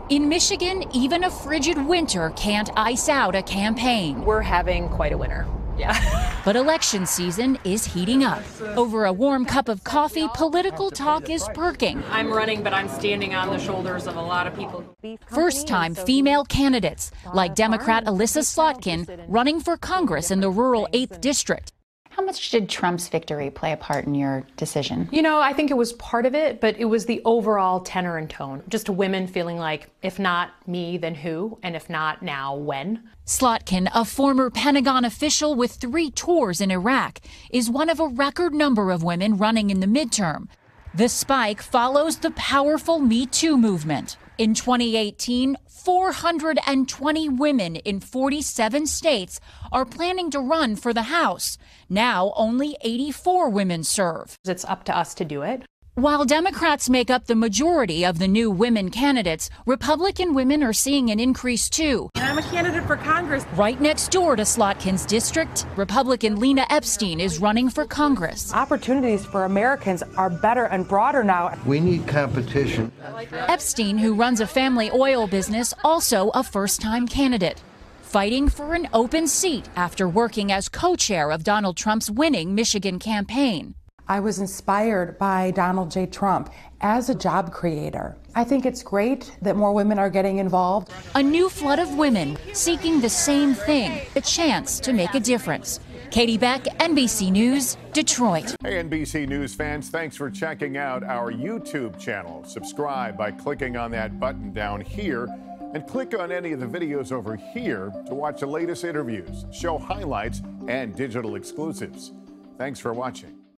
In Michigan, even a frigid winter can't ice out a campaign. We're having quite a winter. Yeah. But election season is heating up. Over a warm cup of coffee, political talk is perking. I'm running, but I'm standing on the shoulders of a lot of people. First-time female candidates, like Democrat Alyssa Slotkin, running for Congress in the rural 8th District. How much did Trump's victory play a part in your decision? You know, I think it was part of it, but it was the overall tenor and tone. Just women feeling like, if not me, then who? And if not now, when? Slotkin, a former Pentagon official with 3 tours in Iraq, is one of a record number of women running in the midterm. The spike follows the powerful Me Too movement. In 2018, 420 women in 47 states are planning to run for the House. Now, only 84 women serve. It's up to us to do it. While Democrats make up the majority of the new women candidates, Republican women are seeing an increase too. And I'm a candidate for Congress. Right next door to Slotkin's district, Republican Lena Epstein is running for Congress. Opportunities for Americans are better and broader now. We need competition. Epstein, who runs a family oil business, also a first-time candidate, fighting for an open seat after working as co-chair of Donald Trump's winning Michigan campaign. I was inspired by Donald J. Trump as a job creator. I think it's great that more women are getting involved. A new flood of women seeking the same thing, a chance to make a difference. Katie Beck, NBC News, Detroit. Hey, NBC News fans, thanks for checking out our YouTube channel. Subscribe by clicking on that button down here and click on any of the videos over here to watch the latest interviews, show highlights, and digital exclusives. Thanks for watching.